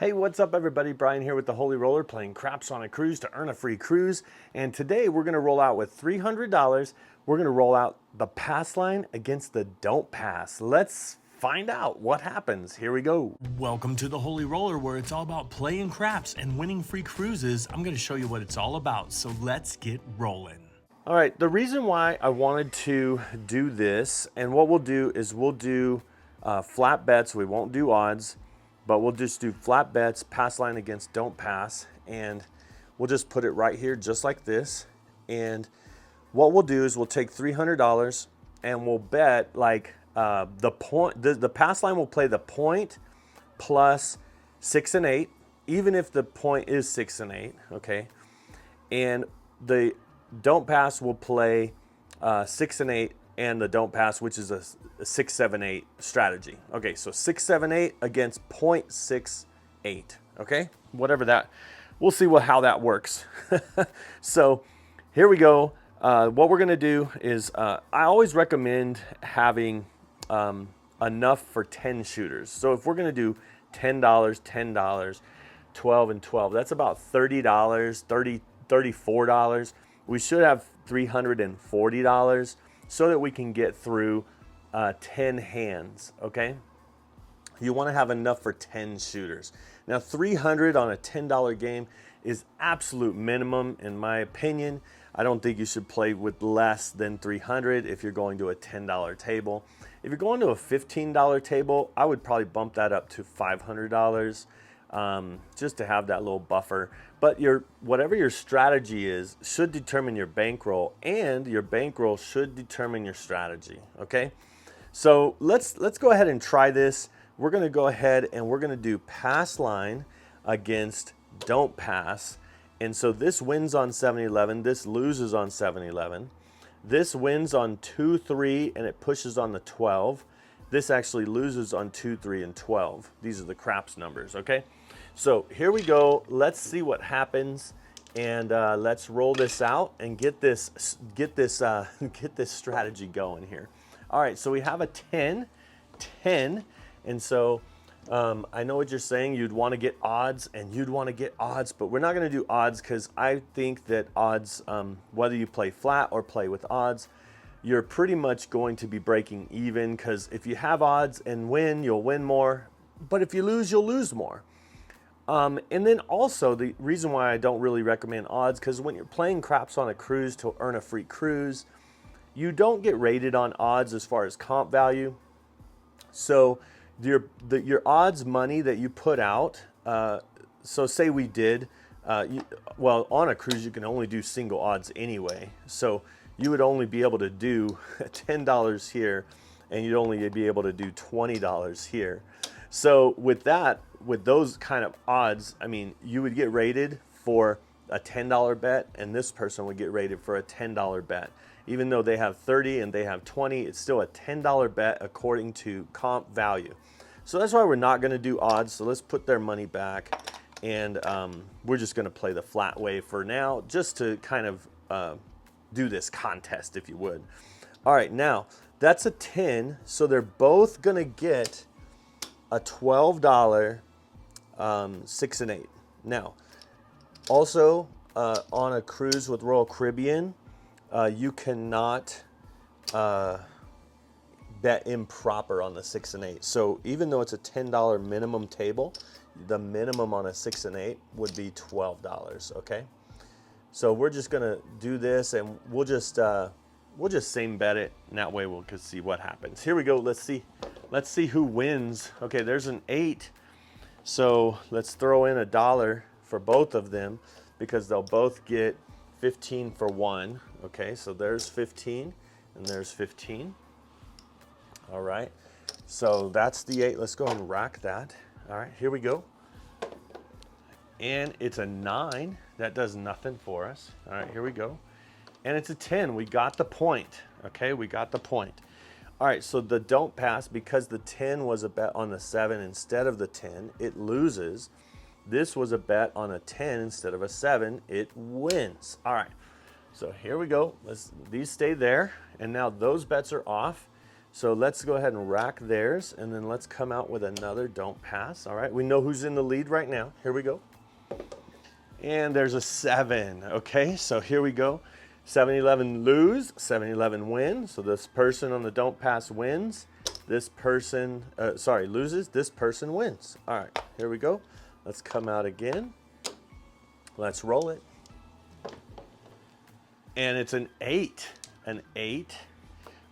Hey, what's up everybody? Brian here with the Holy Roller playing craps on a cruise to earn a free cruise. And today we're gonna roll out with $300. We're gonna roll out the pass line against the don't pass. Let's find out what happens. Here we go. Welcome to the Holy Roller, where it's all about playing craps and winning free cruises. I'm going to show you what it's all about, so let's get rolling. All right, the reason why I wanted to do this, and what we'll do is we'll do flat bets. We won't do odds, but we'll just do flat bets, pass line against don't pass, and we'll just put it right here just like this. And what we'll do is we'll take $300 and we'll bet like the pass line will play the point plus 6 and 8, even if the point is 6 and 8, okay? And the don't pass will play 6 and 8 and the don't pass, which is a 6, 7, 8 strategy. Okay, so 6, 7, 8 against 0.68, okay? Whatever that, we'll see how that works. So here we go. What we're gonna do is I always recommend having enough for 10 shooters. So if we're gonna do $10, $10, 12 and 12, that's about $30, $34. We should have $340 so that we can get through 10 hands, okay? You wanna have enough for 10 shooters. Now 300 on a $10 game is absolute minimum in my opinion. I don't think you should play with less than 300 if you're going to a $10 table. If you're going to a $15 table, I would probably bump that up to $500 just to have that little buffer. But whatever your strategy is should determine your bankroll, and your bankroll should determine your strategy, okay? So let's go ahead and try this. We're gonna go ahead and we're gonna do pass line against don't pass. And so this wins on 7-11, this loses on 7-11. This wins on 2-3 and it pushes on the 12. This actually loses on 2, 3, and 12. These are the craps numbers, okay? So here we go. Let's see what happens, and let's roll this out and get this strategy going here. All right, so we have a 10, and so I know what you're saying. You'd want to get odds, and you'd want to get odds, but we're not going to do odds because I think that odds, whether you play flat or play with odds, you're pretty much going to be breaking even, because if you have odds and win, you'll win more, but if you lose, you'll lose more. And then also the reason why I don't really recommend odds, because when you're playing craps on a cruise to earn a free cruise, you don't get rated on odds as far as comp value. So your odds money that you put out, so say we did, well, on a cruise you can only do single odds anyway. So you would only be able to do $10 here, and you'd only be able to do $20 here. So with those kind of odds, I mean, you would get rated for a $10 bet, and this person would get rated for a $10 bet. Even though they have 30 and they have 20, it's still a $10 bet according to comp value. So that's why we're not gonna do odds. So let's put their money back, and we're just gonna play the flat way for now, just to kind of do this contest, if you would. All right, now that's a 10, so they're both gonna get a $12 6 and 8. Now, also on a cruise with Royal Caribbean, you cannot bet improper on the 6 and 8. So even though it's a $10 minimum table, the minimum on a 6 and 8 would be $12. Okay. So we're just gonna do this, and we'll just same bet it, and that way we'll see what happens. Here we go. Let's see who wins. Okay, there's an 8. So let's throw in $1 for both of them, because they'll both get 15 for one. Okay, so there's 15 and there's 15. All right, so that's the 8. Let's go and rack that. All right, here we go. And it's a 9. That does nothing for us. All right, here we go. And it's a 10. We got the point. Okay, we got the point. All right, so the don't pass, because the 10 was a bet on the 7 instead of the 10, it loses. This was a bet on a 10 instead of a 7, it wins. All right, so here we go. These stay there, and now those bets are off. So let's go ahead and rack theirs, and then let's come out with another don't pass. All right, we know who's in the lead right now. Here we go. And there's a 7. Okay, so here we go. 7-11 lose, 7-11 win. So this person on the don't pass wins. This person, loses. This person wins. All right, here we go. Let's come out again. Let's roll it. And it's an 8. An 8.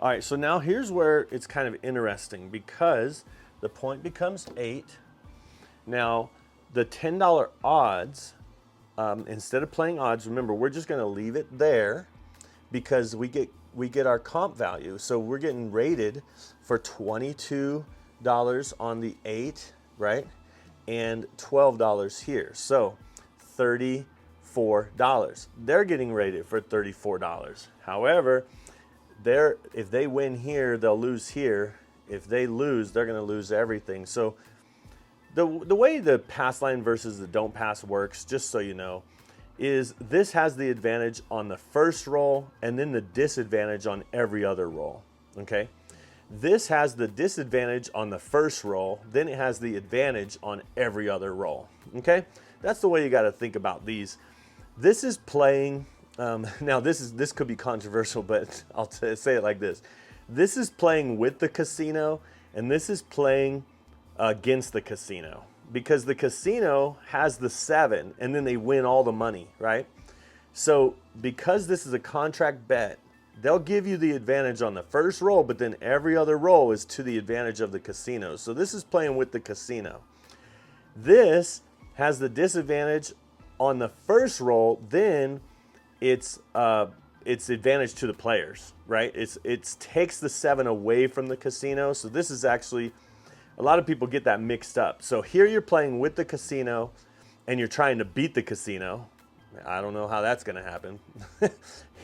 All right, so now here's where it's kind of interesting because the point becomes 8. Now, the $10 odds, instead of playing odds, remember, we're just going to leave it there because we get our comp value. So we're getting rated for $22 on the 8, right? And $12 here. So $34. They're getting rated for $34. However, if they win here, they'll lose here. If they lose, they're going to lose everything. So the way the pass line versus the don't pass works, just so you know, is this has the advantage on the first roll and then the disadvantage on every other roll, okay? This has the disadvantage on the first roll, then it has the advantage on every other roll, okay? That's the way you got to think about these. This is playing, now this could be controversial, but I'll say it like this. This is playing with the casino, and this is playing against the casino, because the casino has the 7 and then they win all the money, right? So because this is a contract bet, they'll give you the advantage on the first roll, but then every other roll is to the advantage of the casino. So this is playing with the casino. This has the disadvantage on the first roll, then it's advantage to the players, right? It takes the 7 away from the casino. So this is actually, a lot of people get that mixed up. So here you're playing with the casino and you're trying to beat the casino. I don't know how that's going to happen.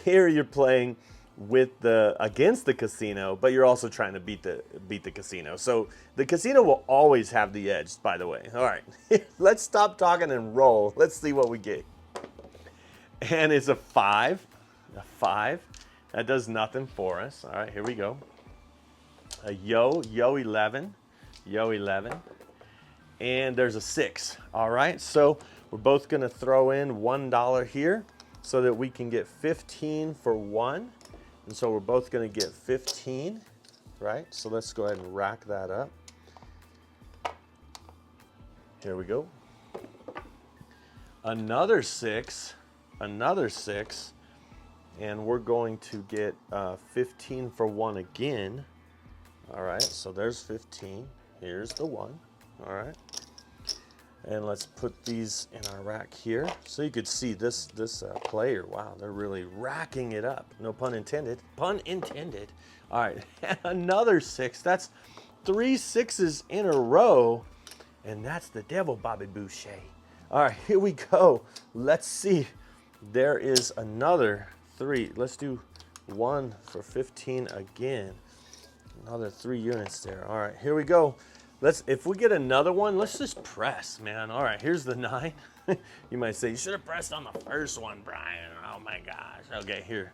Here you're playing with against the casino, but you're also trying to beat the casino. So the casino will always have the edge, by the way. All right, let's stop talking and roll. Let's see what we get. And it's a 5. A 5. That does nothing for us. All right, here we go. A yo 11. Yo 11. And there's a 6. All right, so we're both going to throw in $1 here so that we can get 15 for 1. And so we're both going to get 15, right? So let's go ahead and rack that up. Here we go. Another 6. Another 6. And we're going to get 15 for 1 again. All right, so there's 15. Here's the 1. All right. And let's put these in our rack here. So you could see this player, wow, they're really racking it up. No pun intended. Pun intended. All right, another 6. That's 3 6s in a row. And that's the devil, Bobby Boucher. All right, here we go. Let's see. There is another 3. Let's do 1 for 15 again. Another 3 units there. All right, here we go. If we get another one, let's just press, man. All right, here's the 9. You might say, you should have pressed on the first one, Brian. Oh my gosh. Okay, here.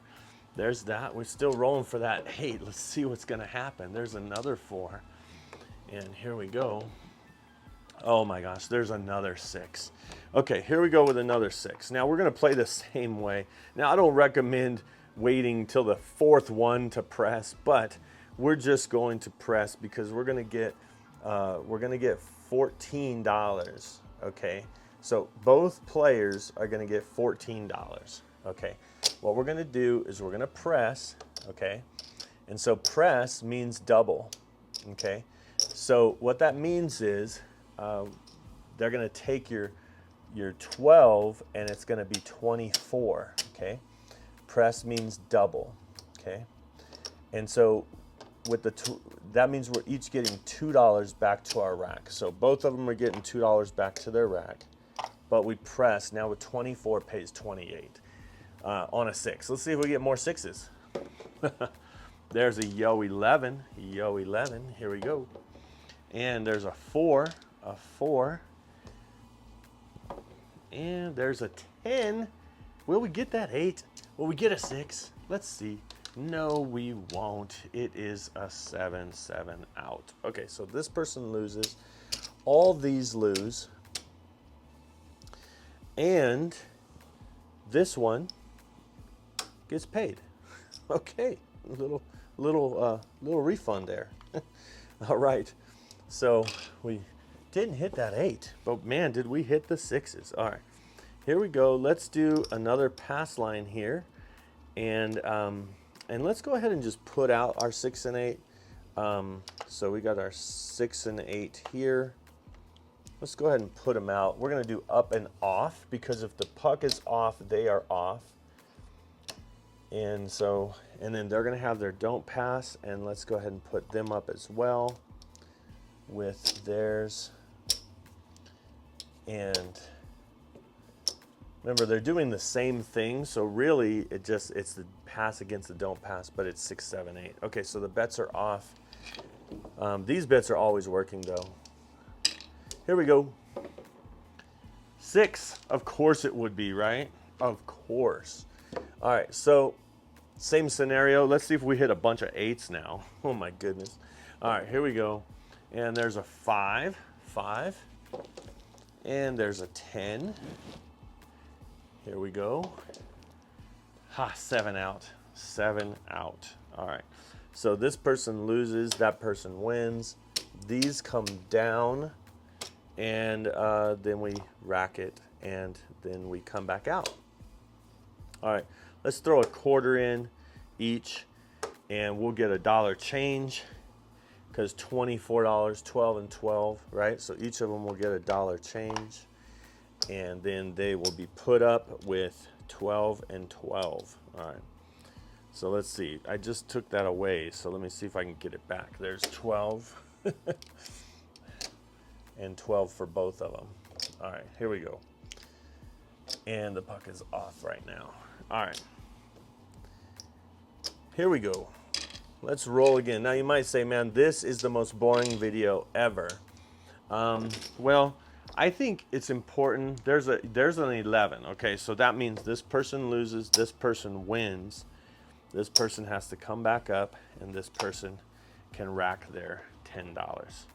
There's that. We're still rolling for that 8. Let's see what's going to happen. There's another 4. And here we go. Oh my gosh, there's another 6. Okay, here we go with another 6. Now we're going to play the same way. Now I don't recommend waiting till the 4th one to press, but we're just going to press because we're going to get $14. Okay, so both players are going to get $14. Okay, what we're going to do is we're going to press. Okay, and so press means double. Okay, so what that means is they're going to take your 12 and it's going to be 24. Okay, press means double. Okay, and so with that means we're each getting $2 back to our rack. So both of them are getting $2 back to their rack, but we press. Now with 24 pays 28 on a 6. Let's see if we get more 6s. There's a yo 11. Yo 11. Here we go. And there's a 4. A 4. And there's a 10. Will we get that 8? Will we get a 6? Let's see. No, we won't. It is a 7-7 out. Okay, so this person loses. All these lose. And this one gets paid. Okay, little refund there. All right, so we didn't hit that 8, but man, did we hit the 6s. All right, here we go. Let's do another pass line here, and let's go ahead and just put out our 6 and 8. So we got our 6 and 8 here. Let's go ahead and put them out. We're gonna do up and off, because if the puck is off, they are off. And so, and then they're gonna have their don't pass, and let's go ahead and put them up as well with theirs. And remember, they're doing the same thing, so really it's the pass against the don't pass, but it's 6, 7, 8. Okay, so the bets are off. These bets are always working though. Here we go. 6, of course it would be, right? Of course. All right, so same scenario. Let's see if we hit a bunch of 8s now. Oh my goodness. All right, here we go. And there's a 5, 5. And there's a 10. Here we go. 7 out, 7 out. All right, so this person loses, that person wins. These come down, and then we rack it, and then we come back out. All right, let's throw a quarter in each, and we'll get $1 change, because $24, 12 and 12, right? So each of them will get $1 change, and then they will be put up with 12 and 12. All right, so let's see. I just took that away, so let me see if I can get it back. There's 12 and 12 for both of them. All right, here we go. And the puck is off right now. All right, here we go. Let's roll again. Now you might say, man, this is the most boring video ever. Well, I think it's important. There's an 11. Okay, so that means this person loses, this person wins. This person has to come back up, and this person can rack their $10.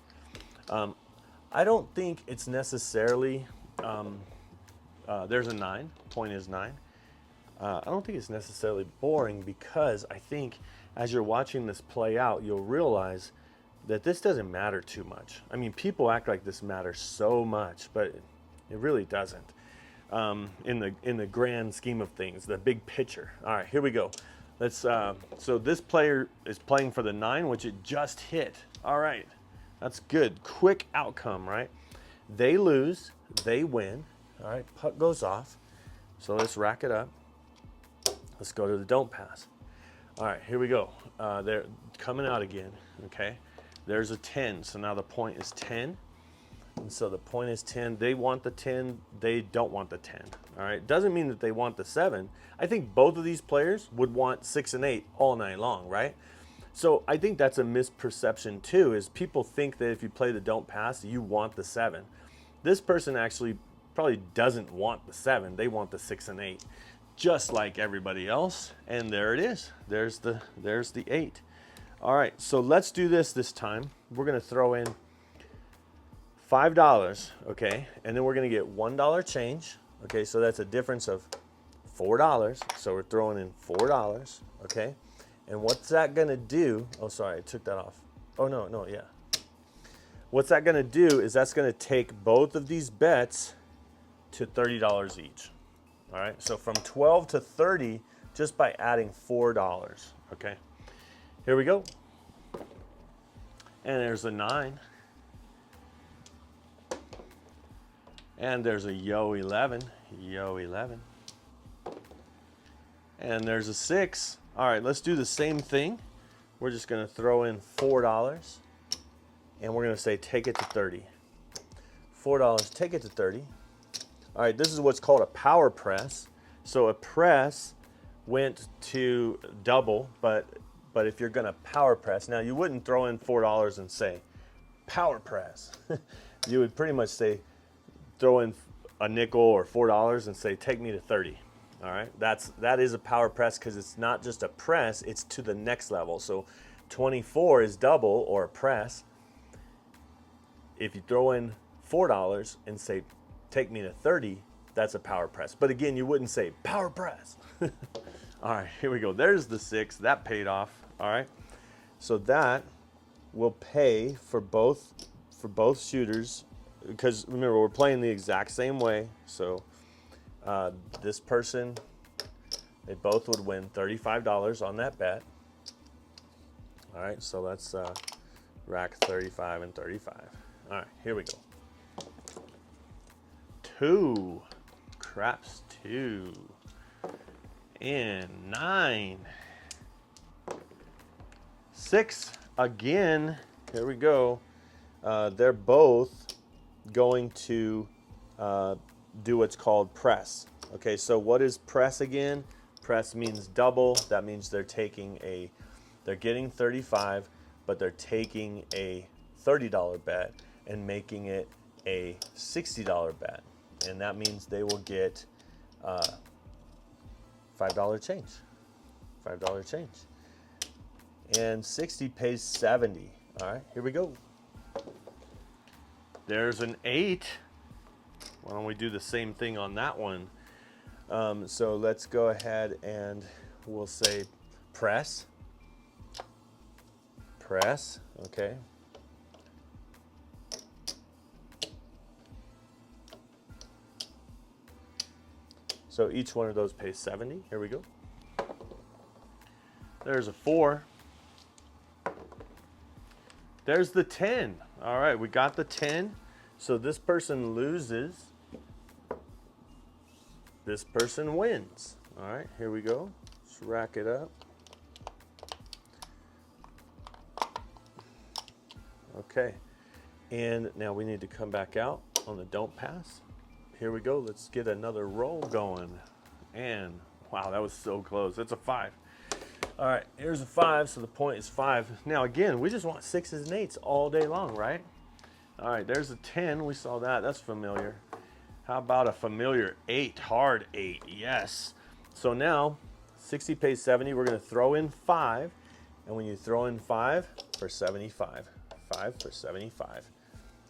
I don't think it's necessarily, there's a 9, point is 9. I don't think it's necessarily boring, because I think as you're watching this play out, you'll realize that this doesn't matter too much. I mean, people act like this matters so much, but it really doesn't. In the grand scheme of things, the big picture. All right, here we go. Let's. So this player is playing for the 9, which it just hit. All right, that's good. Quick outcome, right? They lose, they win. All right, puck goes off. So let's rack it up. Let's go to the don't pass. All right, here we go. They're coming out again. Okay. There's a 10, so now the point is 10. And so the point is 10. They want the 10, they don't want the 10. All right, doesn't mean that they want the 7. I think both of these players would want 6 and 8 all night long, right? So I think that's a misperception too, is people think that if you play the don't pass, you want the 7. This person actually probably doesn't want the 7, they want the 6 and 8, just like everybody else. And there it is, there's the 8. All right, so let's do this time. We're gonna throw in $5, okay? And then we're gonna get $1 change, okay? So that's a difference of $4. So we're throwing in $4, okay? And what's that gonna do? Oh, sorry, I took that off. Oh, no, yeah. What's that gonna do is that's gonna take both of these bets to $30 each. All right, so from 12 to 30 just by adding $4, okay? Here we go. And there's a 9. And there's a yo 11. And there's a 6. All right, let's do the same thing. We're just gonna throw in $4. And we're gonna say take it to 30. $4, take it to 30. All right, this is what's called a power press. So a press went to double, but if you're gonna power press, now you wouldn't throw in $4 and say power press. You would pretty much say throw in a nickel or $4 and say take me to 30. All right, that is a power press because it's not just a press, it's to the next level. So 24 is double or a press. If you throw in $4 and say, take me to 30, that's a power press. But again, you wouldn't say power press. All right, here we go. There's the 6. That paid off. All right. So that will pay for both shooters, because remember, we're playing the exact same way. So this person, they both would win $35 on that bet. All right, so let's rack 35 and 35. All right, here we go. 2, craps 2, and 9. 6 again. Here we go. They're both going to do what's called press. Okay, so what is press again? Press means double. That means they're getting 35, but they're taking a $30 bet and making it a $60 bet. And that means they will get $5 change. $5 change. And 60 pays 70. All right, here we go. There's an 8. Why don't we do the same thing on that one? So let's go ahead and we'll say press. Press, okay. So each one of those pays 70. Here we go. There's a 4. There's the 10. All right, we got the 10. So this person loses. This person wins. All right, here we go. Let's rack it up. Okay, and now we need to come back out on the don't pass. Here we go. Let's get another roll going. And wow, that was so close. It's a 5. All right, here's a 5, so the point is 5. Now again, we just want 6s and 8s all day long, right? All right, there's a 10. We saw that. That's familiar. How about a familiar 8? Hard 8. Yes. So now 60 pays 70. We're going to throw in 5. And when you throw in 5 for 75. 5 for 75.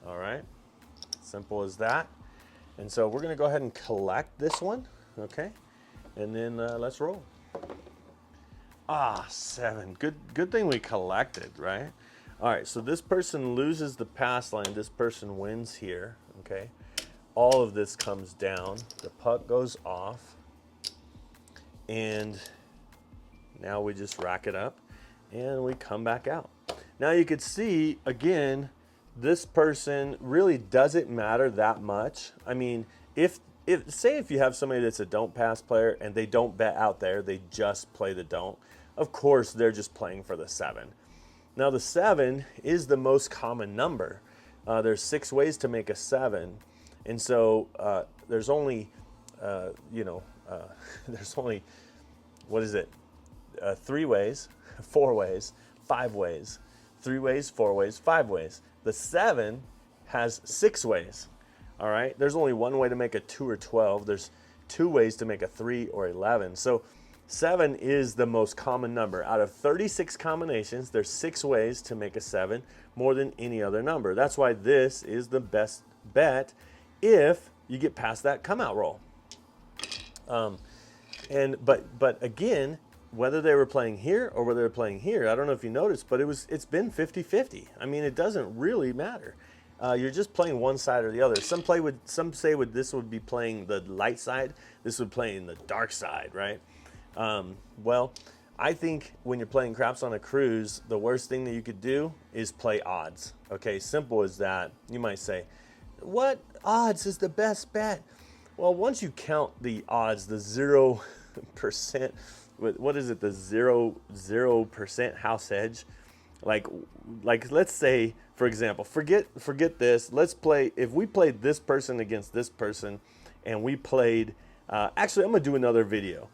All right. Simple as that. And so we're going to go ahead and collect this one. Okay. And then let's roll. 7. Good thing we collected, right? All right, so this person loses the pass line. This person wins here, okay? All of this comes down. The puck goes off. And now we just rack it up and we come back out. Now you could see, again, this person really doesn't matter that much. I mean, if you have somebody that's a don't pass player and they don't bet out there, they just play the don't, of course they're just playing for the 7. Now the 7 is the most common number. There's 6 ways to make a 7, and so there's only, there's only, what is it? 3 ways, 4 ways, 5 ways, 3 ways, 4 ways, 5 ways. The 7 has 6 ways. All right. There's only 1 way to make a 2 or 12. There's 2 ways to make a 3 or 11. So 7 is the most common number. Out of 36 combinations, there's 6 ways to make a 7, more than any other number. That's why this is the best bet if you get past that come out roll. But again, whether they were playing here or whether they're playing here, I don't know if you noticed, but it's been 50-50. I mean, it doesn't really matter. You're just playing one side or the other. Some say this would be playing the light side. This would play in the dark side, right? Well, I think when you're playing craps on a cruise, the worst thing that you could do is play odds. Okay, simple as that. You might say, what odds is the best bet? Well, once you count the odds, the 0%, what is it, the 0% house edge? Like let's say, for example, forget this. Let's play, if we played this person against this person and we played, actually, I'm going to do another video.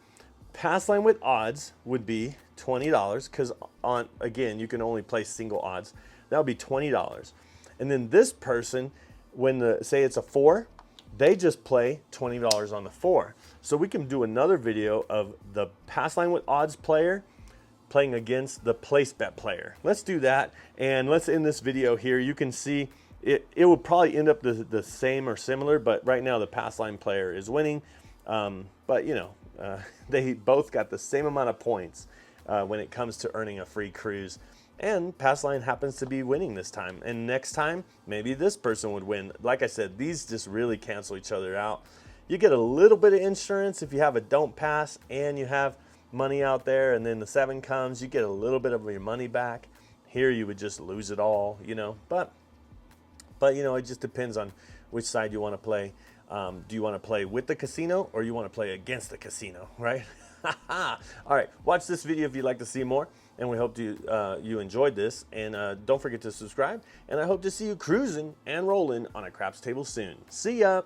Pass line with odds would be $20 because again, you can only play single odds. That would be $20. And then this person, say it's a 4, they just play $20 on the 4. So we can do another video of the pass line with odds player playing against the place bet player. Let's do that, and let's end this video here. You can see it will probably end up the same or similar, but right now the pass line player is winning. But you know, they both got the same amount of points when it comes to earning a free cruise. And pass line happens to be winning this time. And next time, maybe this person would win. Like I said, these just really cancel each other out. You get a little bit of insurance if you have a don't pass and you have money out there, and then the 7 comes, you get a little bit of your money back. Here you would just lose it all, you know. But you know, it just depends on which side you want to play. Do you want to play with the casino or you want to play against the casino, right? All right, watch this video if you'd like to see more, and we hope you enjoyed this. And don't forget to subscribe, and I hope to see you cruising and rolling on a craps table soon. See ya!